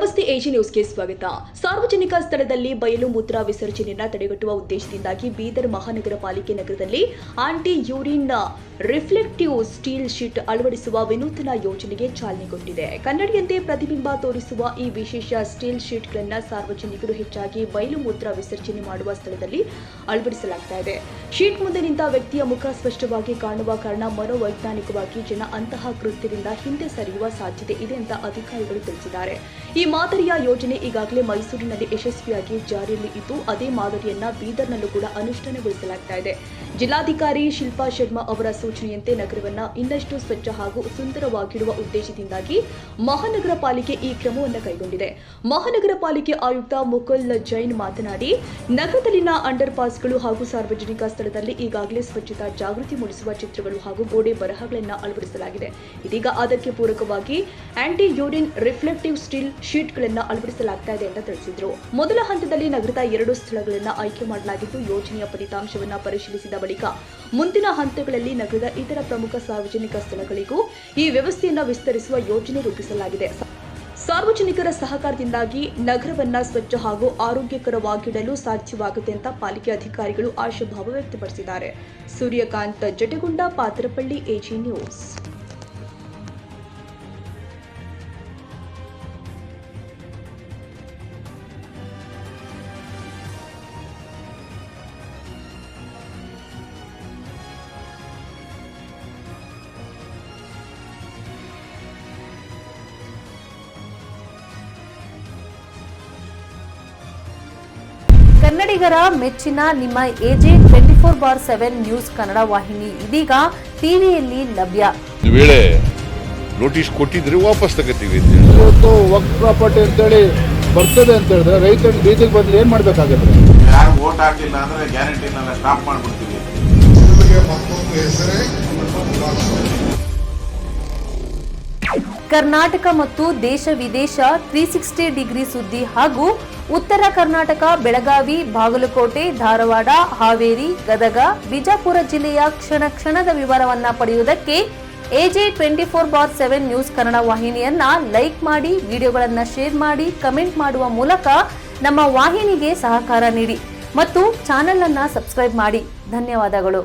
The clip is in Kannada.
ನಮಸ್ತೆ ಎಜಿ ನ್ಯೂಸ್ಗೆ ಸ್ವಾಗತ. ಸಾರ್ವಜನಿಕ ಸ್ಥಳದಲ್ಲಿ ಬಯಲು ಮೂತ್ರ ವಿಸರ್ಜನೆಯನ್ನು ತಡೆಗಟ್ಟುವ ಉದ್ದೇಶದಿಂದಾಗಿ ಬೀದರ್ ಮಹಾನಗರ ಪಾಲಿಕೆ ನಗರದಲ್ಲಿ anti urine reflective steel sheet ಅಳವಡಿಸುವ ವಿನೂತನ ಯೋಜನೆಗೆ ಚಾಲನೆ ಕೊಟ್ಟಿದೆ. ಕನ್ನಡಿಯಂತೆ ಪ್ರತಿಬಿಂಬ ತೋರಿಸುವ ಈ ವಿಶೇಷ ಸ್ಟೀಲ್ ಶೀಟ್ಗಳನ್ನು ಸಾರ್ವಜನಿಕರು ಹೆಚ್ಚಾಗಿ ಬಯಲು ಮೂತ್ರ ವಿಸರ್ಜನೆ ಮಾಡುವ ಸ್ಥಳದಲ್ಲಿ ಅಳವಡಿಸಲಾಗ್ತಾ ಇದೆ. ಶೀಟ್ ಮುಂದೆ ನಿಂತ ವ್ಯಕ್ತಿಯ ಮುಖ ಸ್ಪಷ್ಟವಾಗಿ ಕಾಣುವ ಕಾರಣ ಮನೋವೈಜ್ಞಾನಿಕವಾಗಿ ಜನ ಅಂತಹ ಕೃತ್ಯದಿಂದ ಹಿಂದೆ ಸರಿಯುವ ಸಾಧ್ಯತೆ ಇದೆ ಅಂತ ಅಧಿಕಾರಿಗಳು ತಿಳಿಸಿದ್ದಾರೆ. ಈ ಮಾದರಿಯ ಯೋಜನೆ ಈಗಾಗಲೇ ಮೈಸೂರಿನಲ್ಲಿ ಯಶಸ್ವಿಯಾಗಿ ಜಾರಿಯಲ್ಲಿ ಇದ್ದು, ಅದೇ ಮಾದರಿಯನ್ನ ಬೀದರ್ನಲ್ಲೂ ಕೂಡ ಅನುಷ್ಠಾನಗೊಳಿಸಲಾಗ್ತಾ ಇದೆ. ಜಿಲ್ಲಾಧಿಕಾರಿ ಶಿಲ್ಪಾ ಶರ್ಮಾ ಅವರ ಸೂಚನೆಯಂತೆ ನಗರವನ್ನ ಇನ್ನಷ್ಟು ಸ್ವಚ್ಛ ಹಾಗೂ ಸುಂದರವಾಗಿಡುವ ಉದ್ದೇಶದಿಂದಾಗಿ ಮಹಾನಗರ ಪಾಲಿಕೆ ಈ ಕ್ರಮವನ್ನು ಕೈಗೊಂಡಿದೆ. ಮಹಾನಗರ ಪಾಲಿಕೆ ಆಯುಕ್ತ ಮುಕುಲ್ ಜೈನ್ ಮಾತನಾಡಿ, ನಗರದಲ್ಲಿನ ಅಂಡರ್ ಪಾಸ್ಗಳು ಹಾಗೂ ಸಾರ್ವಜನಿಕ ಸ್ಥಳದಲ್ಲಿ ಈಗಾಗಲೇ ಸ್ವಚ್ಛತಾ ಜಾಗೃತಿ ಮೂಡಿಸುವ ಚಿತ್ರಗಳು ಹಾಗೂ ಗೋಡೆ ಬರಹಗಳನ್ನು ಅಳವಡಿಸಲಾಗಿದೆ. ಇದೀಗ ಅದಕ್ಕೆ ಪೂರಕವಾಗಿ ಆಂಟಿ ಯೂರಿನ್ ರಿಫ್ಲೆಕ್ಟಿವ್ ಸ್ಟೀಲ್ ಶೀಟ್ಗಳನ್ನು ಅಳವಡಿಸಲಾಗ್ತಾ ಇದೆ ಅಂತ ತಿಳಿಸಿದರು. ಮೊದಲ ಹಂತದಲ್ಲಿ ನಗರದ 2 ಸ್ಥಳಗಳನ್ನು ಆಯ್ಕೆ ಮಾಡಲಾಗಿದ್ದು, ಯೋಜನೆಯ ಫಲಿತಾಂಶವನ್ನು ಪರಿಶೀಲಿಸಿದ ಬಳಿಕ ಮುಂದಿನ ಹಂತಗಳಲ್ಲಿ ನಗರದ ಇತರ ಪ್ರಮುಖ ಸಾರ್ವಜನಿಕ ಸ್ಥಳಗಳಿಗೂ ಈ ವ್ಯವಸ್ಥೆಯನ್ನು ವಿಸ್ತರಿಸುವ ಯೋಜನೆ ರೂಪಿಸಲಾಗಿದೆ. ಸಾರ್ವಜನಿಕರ ಸಹಕಾರದಿಂದಾಗಿ ನಗರವನ್ನ ಸ್ವಚ್ಛ ಹಾಗೂ ಆರೋಗ್ಯಕರವಾಗಿಡಲು ಸಾಧ್ಯವಾಗುತ್ತೆ ಅಂತ ಪಾಲಿಕೆ ಅಧಿಕಾರಿಗಳು ಆಶಾಭಾವ ವ್ಯಕ್ತಪಡಿಸಿದ್ದಾರೆ. Suryakant Jatagunda, Patrapalli, AG news. ಕನ್ನಡಿಗರ ಮೆಚ್ಚಿನ ನಿಮ್ಮ ಎಜೆ 24/7 ನ್ಯೂಸ್ ಕನ್ನಡ ವಾಹಿನಿ ಇದೀಗ ಟಿವಿಯಲ್ಲಿ ಲಭ್ಯ. ವೇಳೆ ನೋಟಿಸ್ ಕೊಟ್ಟಿದ್ರೆ ವಾಪಸ್ ತಗೋತೀವಿ. ಇವತ್ತು ವಕ್ಫ್ ಪ್ರಾಪರ್ಟಿ ಅಂತೇಳಿ ಬರ್ತದೆ ಅಂತ ಹೇಳಿದ್ರೆ ರೈತರು ಬೀದಿಗೆ ಬಂದ್ರೆ ಏನ್ ಮಾಡ್ಬೇಕಾಗುತ್ತೆ? ಯಾರು ವೋಟ್ ಹಾಕಿಲ್ಲ ಅಂದ್ರೆ ಗ್ಯಾರಂಟಿನೆಲ್ಲ ಸ್ಟಾಪ್ ಮಾಡ್ಬಿಡ್ತೀವಿ. ಕರ್ನಾಟಕ ಮತ್ತು ದೇಶ ವಿದೇಶ 360 ಡಿಗ್ರಿ ಸುದ್ದಿ ಹಾಗೂ ಉತ್ತರ ಕರ್ನಾಟಕ, ಬೆಳಗಾವಿ, ಬಾಗಲಕೋಟೆ, ಧಾರವಾಡ, ಹಾವೇರಿ, ಗದಗ, ಬಿಜಾಪುರ ಜಿಲ್ಲೆಯ ಕ್ಷಣ ಕ್ಷಣದ ವಿವರವನ್ನ ಪಡೆಯುವುದಕ್ಕೆ ಎಜೆ 24/7 ನ್ಯೂಸ್ ಕನ್ನಡ ವಾಹಿನಿಯನ್ನ ಲೈಕ್ ಮಾಡಿ, ವಿಡಿಯೋಗಳನ್ನ ಶೇರ್ ಮಾಡಿ, ಕಮೆಂಟ್ ಮಾಡುವ ಮೂಲಕ ನಮ್ಮ ವಾಹಿನಿಗೆ ಸಹಕಾರ ನೀಡಿ ಮತ್ತು ಚಾನೆಲ್ ಅನ್ನ ಸಬ್ಸ್ಕ್ರೈಬ್ ಮಾಡಿ. ಧನ್ಯವಾದಗಳು.